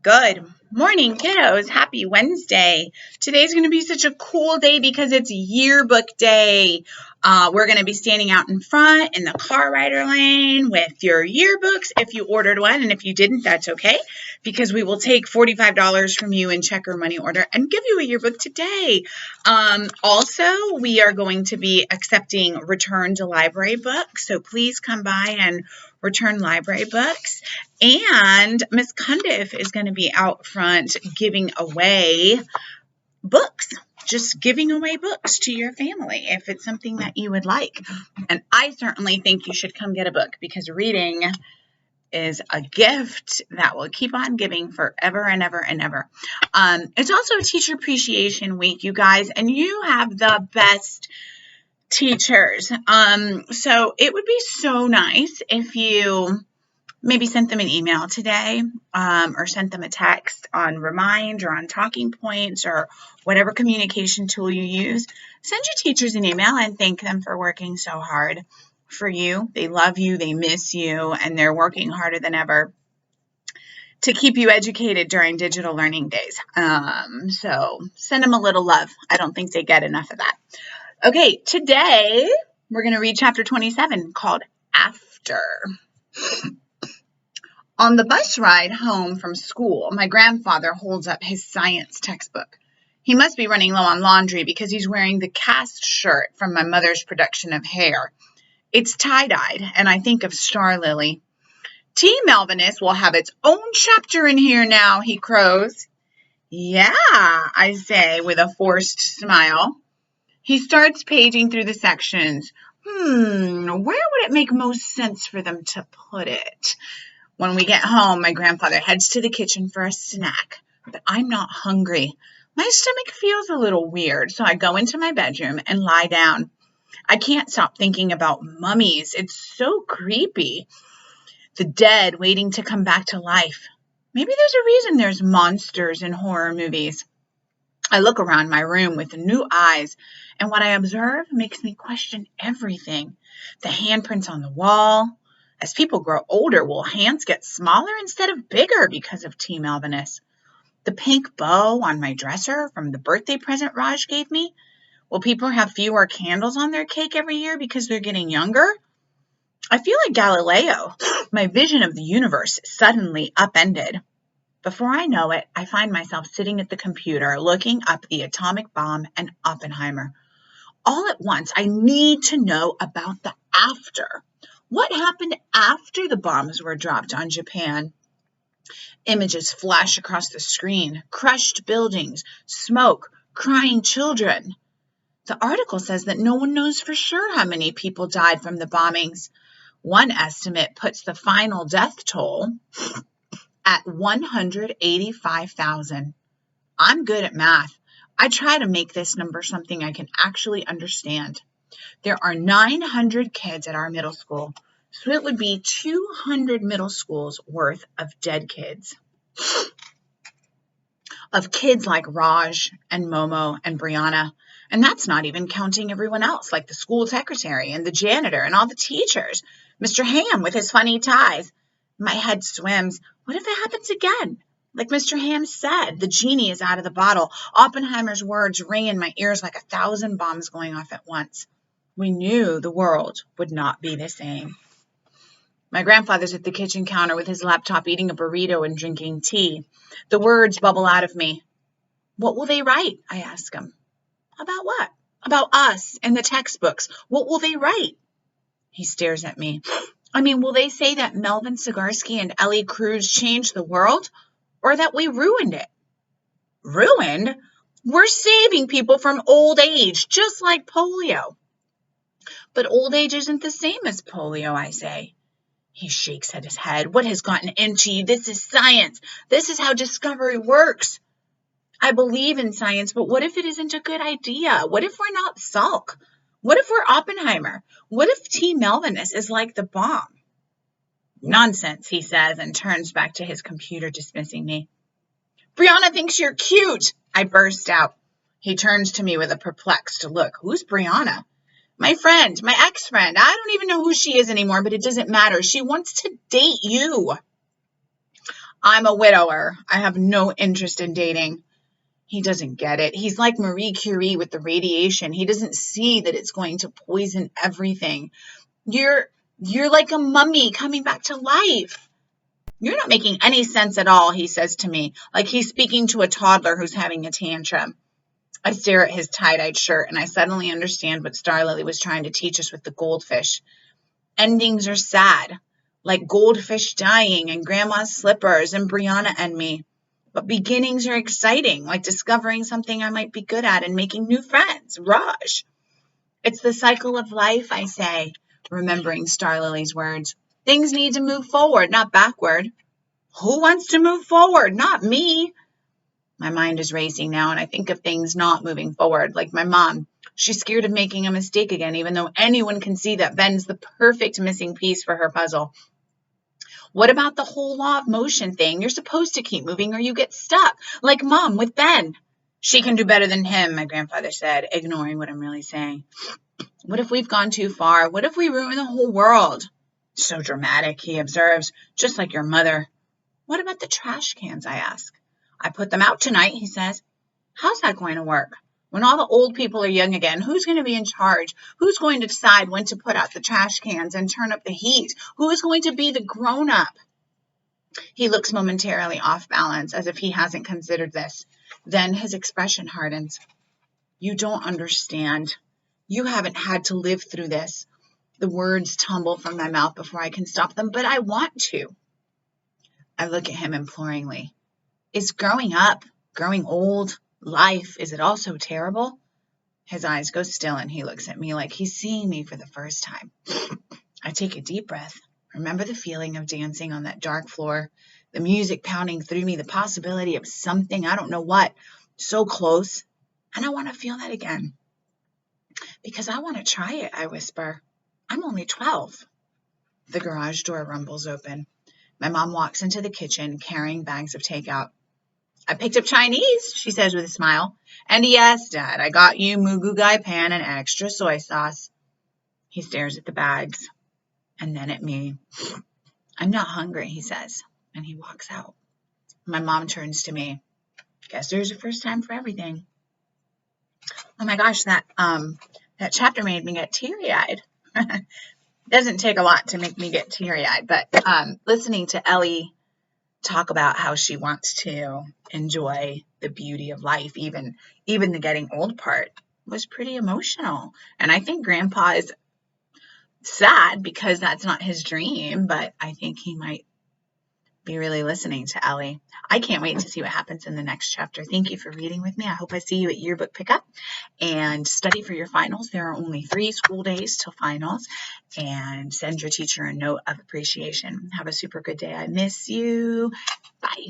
Good morning, kiddos. Happy Wednesday. Today's going to be such a cool day because it's yearbook day. We're going to be standing out in front in the car rider lane with your yearbooks if you ordered one. And if you didn't, that's okay because we will take $45 from you in check or money order and give you a yearbook today. Also, we are going to be accepting returned library books. So please come by and return library books. And Miss Cundiff is going to be out front giving away books, just giving away books to your family if it's something that you would like. And I certainly think you should come get a book because reading is a gift that will keep on giving forever and ever and ever. It's also a Teacher Appreciation Week, you guys, and you have the best teachers. So it would be so nice if you maybe sent them an email today or sent them a text on Remind or on Talking Points or whatever communication tool you use. Send your teachers an email and thank them for working so hard for you. They love you, they miss you, and they're working harder than ever to keep you educated during digital learning days. So send them a little love. I don't think they get enough of that. Okay, today we're going to read chapter 27 called After. On the bus ride home from school, my grandfather holds up his science textbook. He must be running low on laundry because he's wearing the cast shirt from my mother's production of Hair. It's tie-dyed, and I think of Star Lily. T. Melvinus will have its own chapter in here now, he crows. Yeah, I say with a forced smile. He starts paging through the sections. Where would it make most sense for them to put it? When we get home, my grandfather heads to the kitchen for a snack, but I'm not hungry. My stomach feels a little weird, so I go into my bedroom and lie down. I can't stop thinking about mummies. It's so creepy. The dead waiting to come back to life. Maybe there's a reason there's monsters in horror movies. I look around my room with new eyes, and what I observe makes me question everything. The handprints on the wall. As people grow older, will hands get smaller instead of bigger because of T. Melvinus? The pink bow on my dresser from the birthday present Raj gave me? Will people have fewer candles on their cake every year because they're getting younger? I feel like Galileo. My vision of the universe suddenly upended. Before I know it, I find myself sitting at the computer looking up the atomic bomb and Oppenheimer. All at once, I need to know about the after. What happened after the bombs were dropped on Japan? Images flash across the screen. Crushed buildings, smoke, crying children. The article says that no one knows for sure how many people died from the bombings. One estimate puts the final death toll at 185,000. I'm good at math. I try to make this number something I can actually understand. There are 900 kids at our middle school, so it would be 200 middle schools worth of dead kids. Of kids like Raj and Momo and Brianna. And that's not even counting everyone else, like the school secretary and the janitor and all the teachers. Mr. Ham with his funny ties. My head swims. What if it happens again? Like Mr. Ham said, the genie is out of the bottle. Oppenheimer's words ring in my ears like 1,000 bombs going off at once. We knew the world would not be the same. My grandfather's at the kitchen counter with his laptop eating a burrito and drinking tea. The words bubble out of me. What will they write? I ask him. About what? About us and the textbooks. What will they write? He stares at me. Will they say that Melvin Sigarsky and Ellie Cruz changed the world? Or that we ruined it? Ruined? We're saving people from old age, just like polio. But old age isn't the same as polio, I say. He shakes his head. What has gotten into you? This is science. This is how discovery works. I believe in science, but what if it isn't a good idea? What if we're not Salk? What if we're Oppenheimer? What if T. Melvinus is like the bomb? Nonsense, he says, and turns back to his computer, dismissing me. Brianna thinks you're cute, I burst out. He turns to me with a perplexed look. Who's Brianna? My friend, my ex-friend. I don't even know who she is anymore, but it doesn't matter. She wants to date you. I'm a widower. I have no interest in dating. He doesn't get it. He's like Marie Curie with the radiation. He doesn't see that it's going to poison everything. You're like a mummy coming back to life. You're not making any sense at all, he says to me, like he's speaking to a toddler who's having a tantrum. I stare at his tie-dyed shirt, and I suddenly understand what Starlily was trying to teach us with the goldfish. Endings are sad, like goldfish dying and grandma's slippers and Brianna and me. But beginnings are exciting, like discovering something I might be good at and making new friends. Rush. It's the cycle of life, I say, remembering Starlily's words. Things need to move forward, not backward. Who wants to move forward? Not me. My mind is racing now, and I think of things not moving forward, like my mom. She's scared of making a mistake again, even though anyone can see that Ben's the perfect missing piece for her puzzle. What about the whole law of motion thing? You're supposed to keep moving or you get stuck, like Mom with Ben. She can do better than him, my grandfather said, ignoring what I'm really saying. What if we've gone too far? What if we ruin the whole world? So dramatic, he observes, just like your mother. What about the trash cans, I ask. I put them out tonight, he says. How's that going to work? When all the old people are young again, who's going to be in charge? Who's going to decide when to put out the trash cans and turn up the heat? Who is going to be the grown-up? He looks momentarily off balance, as if he hasn't considered this. Then his expression hardens. You don't understand. You haven't had to live through this. The words tumble from my mouth before I can stop them, but I want to. I look at him imploringly. Is growing up, growing old, life, is it all so terrible? His eyes go still and he looks at me like he's seeing me for the first time. I take a deep breath. Remember the feeling of dancing on that dark floor, the music pounding through me, the possibility of something, I don't know what, so close. And I want to feel that again. Because I want to try it, I whisper. I'm only 12. The garage door rumbles open. My mom walks into the kitchen carrying bags of takeout. I picked up Chinese, she says with a smile. And yes, Dad, I got you Mugu Gai pan and extra soy sauce. He stares at the bags and then at me. I'm not hungry, he says, and he walks out. My mom turns to me. Guess there's a first time for everything. Oh my gosh, that chapter made me get teary-eyed. Doesn't take a lot to make me get teary-eyed, but listening to Ellie talk about how she wants to enjoy the beauty of life, even the getting old part, was pretty emotional. And I think Grandpa is sad because that's not his dream, but I think he might be really listening to Ellie. I can't wait to see what happens in the next chapter. Thank you for reading with me. I hope I see you at yearbook pickup and study for your finals. There are only 3 school days till finals, and send your teacher a note of appreciation. Have a super good day. I miss you. Bye.